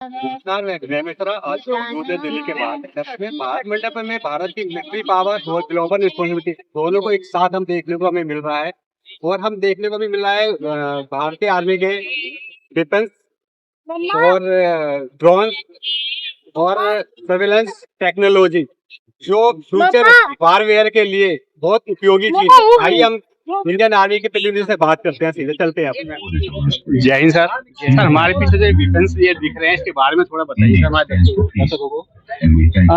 नमस्कार, मैं विनय मिश्रा। आज न्यू दिल्ली के भारत मंडप में भारत की मिलिट्री पावर और ग्लोबल रिस्पॉन्सिबिलिटी दोनों को एक साथ हम देखने को हमें मिल रहा है। और हम देखने को भी मिल रहा है भारतीय आर्मी के डिफेंस और ड्रोन और सर्विलेंस टेक्नोलॉजी जो फ्यूचर वारवेयर के लिए बहुत उपयोगी चीज है। आइए हम इंडियन आर्मी के प्रतिनिधि से बात करते हैं, सीधे चलते हैं। जय हिंद सर। सर, हमारे पीछे जो वेपन्स ये दिख रहे हैं इसके बारे में थोड़ा बताइए हमारे दर्शकों को।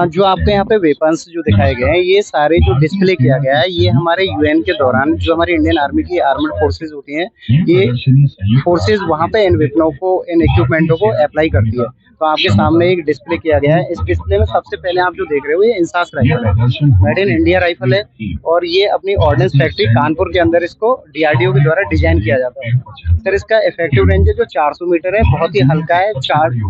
जो आपको यहाँ पे वेपन्स जो दिखाए गए हैं ये सारे जो डिस्प्ले किया गया है ये हमारे यूएन के दौरान जो हमारी इंडियन आर्मी की आर्मड फोर्सेज होती हैं ये फोर्सेज वहाँ पे इन वेपनों को इन इक्विपमेंटों को अप्लाई करती है। तो आपके सामने एक डिस्प्ले किया गया है। इस डिस्प्ले में सबसे पहले आप जो देख रहे हो ये इंसास राइफल है, मेड इन इंडिया राइफल है और ये अपनी ऑर्डिनेंस फैक्ट्री कानपुर के अंदर इसको डीआरडीओ के द्वारा डिजाइन किया जाता है। सर, इसका इफेक्टिव रेंज है जो 400 मीटर है, बहुत ही हल्का है।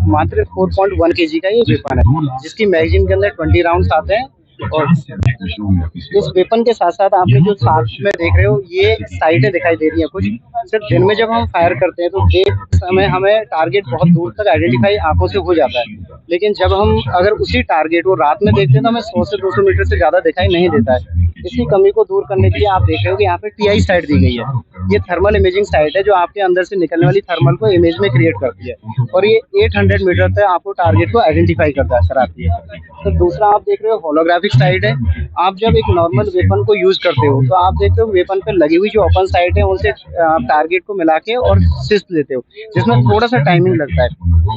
मात्र 4.1 kg का ये वेपन है जिसकी मैगजीन के अंदर 20 राउंड्स आते हैं। और इस वेपन के साथ साथ आपने जो साथ में देख रहे हो ये साइटें दिखाई दे रही हैं कुछ। सिर्फ दिन में जब हम फायर करते हैं तो एक समय हमें टारगेट बहुत दूर तक आइडेंटिफाई आंखों से हो जाता है, लेकिन जब हम अगर उसी टारगेट को रात में देखते हैं तो हमें 100 से 200 मीटर से ज्यादा दिखाई नहीं देता है। इसकी कमी को दूर करने के लिए आप देख रहे हो कि यहाँ पे टीआई साइट दी गई है। ये थर्मल इमेजिंग साइट है जो आपके अंदर से निकलने वाली थर्मल को इमेज में क्रिएट करती है और ये 800 मीटर तक आपको टारगेट को आइडेंटिफाई कराती है। तो दूसरा आप देख रहे हो होलोग्राफिक साइट है। आप जब एक नॉर्मल वेपन को यूज करते हो तो आप देखते हो वेपन पे लगी हुई जो ओपन साइट है उनसे आप टारगेट को मिला के और सिस्ट लेते हो जिसमें थोड़ा सा टाइमिंग लगता है।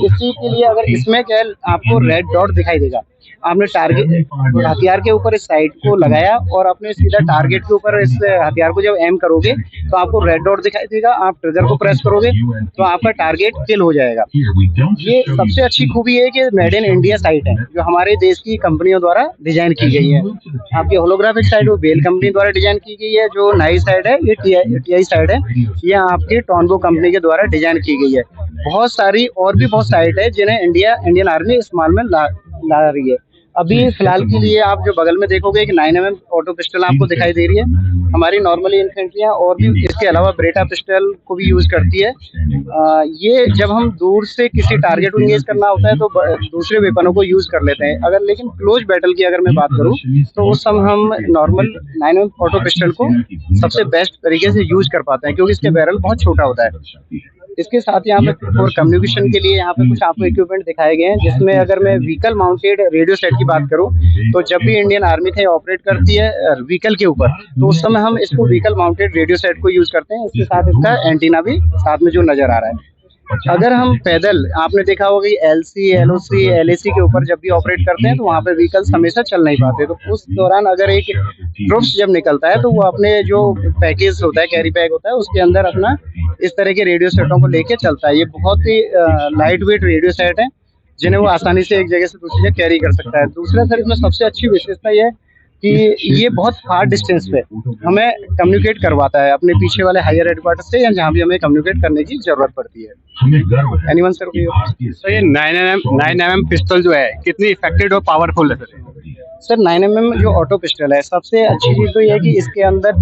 इस चीज के लिए अगर इसमें क्या है आपको रेड डॉट दिखाई देगा। आपने टारगेट हथियार के ऊपर इस साइट को लगाया और अपने सीधा टारगेट के ऊपर इस हथियार को जब एम करोगे तो आपको रेड डॉट दिखाई देगा। आप ट्रिगर को प्रेस करोगे तो आपका टारगेट किल हो जाएगा। ये सबसे अच्छी खूबी है कि मेड इन इंडिया साइट है जो हमारे देश की कंपनियों द्वारा डिजाइन की गई है। आपकी होलोग्राफिक साइट वो बेल कंपनी द्वारा डिजाइन की गई है। जो नई साइट है ये टीआई साइट है, ये आपकी टॉनबो कंपनी के द्वारा डिजाइन की गई है। बहुत सारी और भी बहुत साइट है जिन्हें इंडियन आर्मी इस्तेमाल में ला रही है। अभी फिलहाल के लिए आप जो बगल में देखोगे एक 9mm ऑटो पिस्टल आपको दिखाई दे रही है। हमारी नॉर्मली इन्फेंट्रियाँ और भी इसके अलावा ब्रेटा पिस्टल को भी यूज करती है। ये जब हम दूर से किसी टारगेट को इंगेज करना होता है तो दूसरे वेपनों को यूज कर लेते हैं। अगर लेकिन क्लोज बैटल की अगर मैं बात करूं तो उस समय हम नॉर्मल 9mm ऑटो पिस्टल को सबसे बेस्ट तरीके से यूज कर पाते हैं क्योंकि इसके बैरल बहुत छोटा होता है। इसके साथ यहाँ पे और कम्युनिकेशन के लिए यहाँ पे कुछ आपको इक्विपमेंट दिखाए गए हैं जिसमें अगर मैं व्हीकल माउंटेड रेडियो सेट की बात करूँ तो जब भी इंडियन आर्मी कहीं ऑपरेट करती है व्हीकल के ऊपर तो उस समय हम इसको व्हीकल माउंटेड रेडियो सेट को यूज करते हैं। इसके साथ इसका एंटीना भी साथ में जो नजर आ रहा है। अगर हम पैदल आपने देखा होगा एलसी एलओसी एलएसी के ऊपर जब भी ऑपरेट करते हैं तो वहाँ पे व्हीकल्स हमेशा चल नहीं पाते। तो उस दौरान अगर एक ट्रुप्स जब निकलता है तो वो अपने जो पैकेज होता है कैरी बैग होता है उसके अंदर अपना इस तरह के रेडियो सेटों को लेके चलता है। ये बहुत ही लाइट वेट रेडियो सेट है जिन्हें वो आसानी से एक जगह से दूसरी जगह कैरी कर सकता है। दूसरा सर इसमें सबसे अच्छी विशेषता ये है कि ये बहुत फार डिस्टेंस पे हमें कम्युनिकेट करवाता है अपने पीछे वाले हायर हेडक्वार्टर से या जहाँ भी हमें कम्युनिकेट करने की जरूरत पड़ती है। एनीवन सर तो ये 9mm पिस्टल जो है कितनी इफेक्टिव और पावरफुल है सर 9mm जो ऑटो पिस्टल है सबसे अच्छी चीज तो ये है कि इसके अंदर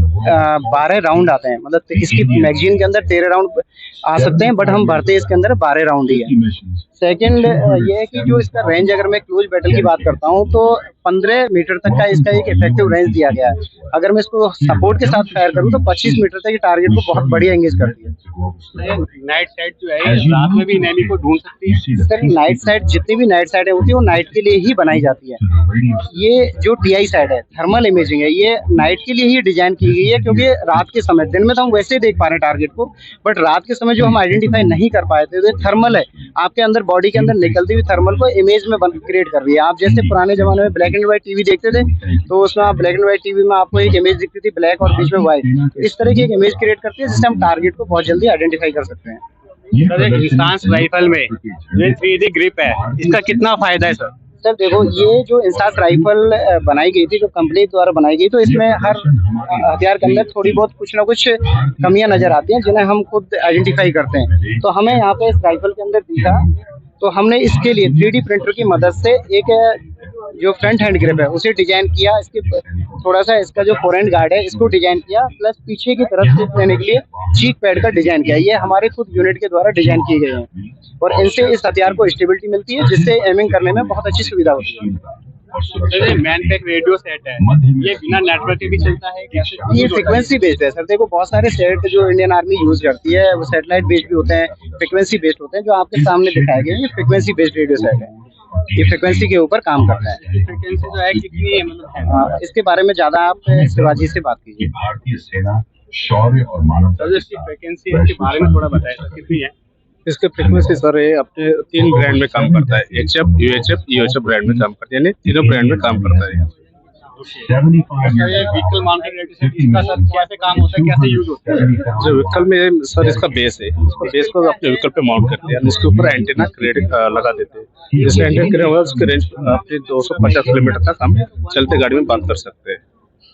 12 राउंड आते हैं। मतलब इसकी मैगजीन के अंदर 13 राउंड आ सकते हैं बट हम भरते इसके अंदर 12 राउंड ही है। सेकंड ये है कि जो इसका रेंज अगर मैं क्लोज बैटल की बात करता हूँ तो 15 मीटर तक का इसका एक इफेक्टिव रेंज दिया गया है। अगर मैं इसको सपोर्ट के साथ फायर करूँ तो 25 मीटर तक टारगेट को बहुत बढ़िया एंगेज करती है। नाइट साइड जो है रात में भी एनिमी को ढूंढ सकती है। सर नाइट साइड जितनी भी नाइट साइड होती है वो नाइट के लिए ही बनाई जाती है। ये जो टीआई साइड है थर्मल इमेजिंग है ये नाइट के लिए ही डिजाइन की गई है क्योंकि रात के समय दिन में तो हम वैसे ही देख पा रहे हैं टारगेट को बट रात के समय जो हम आइडेंटिफाई नहीं कर पाए थे तो थर्मल है आपके अंदर बॉडी के अंदर निकलती हुई थर्मल को इमेज में क्रिएट कर रही है। आप जैसे पुराने जमाने में ब्लैक एंड व्हाइट टीवी देखते थे तो उसमें आप ब्लैक एंड व्हाइट टीवी में आपको एक इमेज दिखती थी ब्लैक और बीच में व्हाइट। इस तरह की एक इमेज क्रिएट करती है जिससे हम टारगेट को बहुत जल्दी आइडेंटिफाई कर सकते हैं। सर इंसास राइफल में ये 3D ग्रिप है इसका कितना फायदा है सर? सर देखो ये जो इंसास राइफल बनाई गई थी जो कंपनी द्वारा बनाई गई तो इसमें हर हथियार के अंदर थोड़ी बहुत कुछ ना कुछ कमियां नजर आती हैं जिन्हें हम खुद आइडेंटिफाई करते हैं। तो हमें यहाँ पे इस राइफल के अंदर दिखा तो हमने इसके लिए 3D प्रिंटर की मदद से एक जो फ्रंट हैंड ग्रिप है उसे डिजाइन किया। इसके थोड़ा सा इसका जो फोरहेंड गार्ड है इसको डिजाइन किया प्लस पीछे की तरफ से लेने के लिए चीक पैड का डिजाइन किया। ये हमारे खुद यूनिट के द्वारा डिजाइन किए गए हैं। और इनसे इस हथियार को स्टेबिलिटी मिलती है, जिससे एमिंग करने में बहुत अच्छी सुविधा होती है। सर, ये मैनपेक रेडियो सेट है, ये बिना नेटवर्क के भी चलता है कैसे? ये फ्रिक्वेंसी बेस्ड है सर। देखो बहुत सारे सेट जो इंडियन आर्मी यूज करती है वो सैटेलाइट बेस्ड भी होते हैं, फ्रिक्वेंसी बेस्ड होते हैं। जो आपके सामने दिखाए गए हैं ये फ्रिक्वेंसी बेस्ड रेडियो सेट है, ये फ्रिक्वेंसी के ऊपर काम करता है। फ्रिक्वेंसी जो है कितनी है, मतलब है? इसके बारे में ज्यादा आप शिवाजी से बात कीजिए। भारतीय सेना शौर्य और मानवता सर, इसकी फ्रिक्वेंसी इसके बारे में थोड़ा बताएं सर, कितनी है? इसके फ्रिक्वेंसी सर ये अपने 3 ब्रांड में काम करता है, HF, UHF, EHF ब्रांड में काम करता है, यानी तीनों ब्रांड में काम करता है। 75 सर, ये व्हीकल माउंटेड रेडियो सेट, इसका सर कैसे काम होता है, कैसे यूज होता है? जो व्हीकल में सर इसका बेस है, इसको बेस को अपने व्हीकल पे माउंट करते हैं, इसके ऊपर एंटीना क्रेडिट लगा देते हैं। जिससे एंटीना क्रेडिट होगा उसकी रेंज अपने 250 किलोमीटर तक हम चलते गाड़ी में बात कर सकते हैं।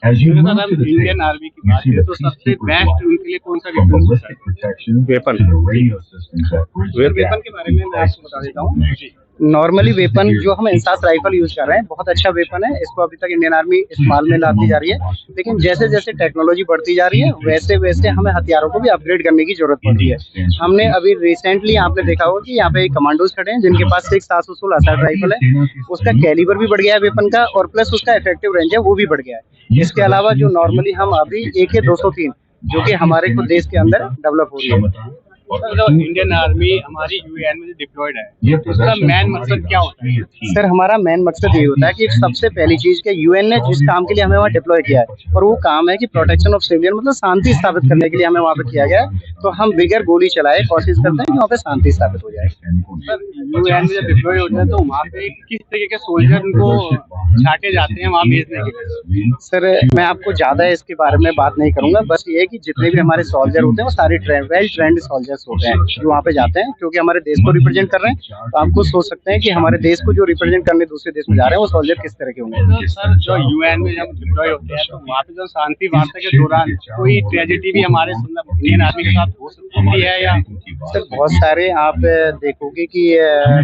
As you सर, move हम to the Indian trail, army की बात करें तो सबसे बेस्ट उनके लिए कौन सा from वेपन होता ballistic है? protection Weapon. to the radio systems that bridge the weapon gap के बारे में मैं आपको बता देता हूँ जी। नॉर्मली वेपन जो हम इंसास राइफल यूज कर रहे हैं बहुत अच्छा वेपन है, इसको अभी तक इंडियन आर्मी इस्तेमाल में लाती जा रही है। लेकिन जैसे जैसे टेक्नोलॉजी बढ़ती जा रही है वैसे वैसे हमें हथियारों को भी अपग्रेड करने की जरूरत पड़ रही है। हमने अभी रिसेंटली आपने देखा होगा कि यहाँ पे कमांडोज खड़े हैं जिनके पास 6716 असॉल्ट राइफल है, उसका कैलिबर भी बढ़ गया है वेपन का और प्लस उसका इफेक्टिव रेंज है वो भी बढ़ गया है। इसके अलावा जो नॉर्मली हम अभी AK-203 जो कि हमारे खुद देश के अंदर डेवलप हो रही है। सर, जो इंडियन आर्मी हमारी यूएन में डिप्लॉयड है, उसका मेन मकसद क्या होता है? सर हमारा मेन मकसद ये होता है कि सबसे पहली चीज के यूएन ने जिस काम के लिए हमें वहाँ डिप्लॉय किया है और वो काम है कि प्रोटेक्शन ऑफ सिविलियन, मतलब शांति स्थापित करने के लिए हमें वहाँ पे किया गया है। तो हम बिगर गोली चलाए कोशिश करते हैं कि वहाँ पे शांति स्थापित हो जाए। सर, यूएन में जब डिप्लॉय होते हैं तो वहाँ पे किस तरीके के सोल्जर उनको छाटे जाते हैं वहाँ भेजने के लिए? सर मैं आपको ज्यादा इसके बारे में बात नहीं करूंगा, बस ये है कि जितने भी हमारे सोल्जर होते हैं वो सारे वेल ट्रेंड सोल्जर्स होते हैं जो वहाँ पे जाते हैं, क्योंकि हमारे देश को रिप्रेजेंट कर रहे हैं। तो आप खुद सोच सकते हैं कि हमारे देश को जो रिप्रेजेंट करने दूसरे देश में जा रहे हैं वो सोल्जर किस तरह के होंगे। तो सर, जो यूएन में जब डिप्लॉय होते हैं तो वहाँ पे जो शांति वार्ता के दौरान कोई ट्रेजेडी भी हमारे मतलब इंडियन आर्मी के साथ हो सकती है या? सर बहुत सारे आप देखोगे कि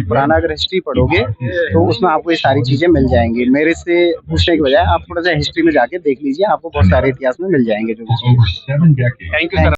पुराना अगर हिस्ट्री पढ़ोगे तो उसमें आपको ये सारी चीजें मिल जाएंगी। मेरे से पूछने की बजाय आप थोड़ा सा हिस्ट्री में जाके देख लीजिए, आपको बहुत सारे इतिहास में मिल जाएंगे जो भी चीजें। over 7 decades. Thank you sir.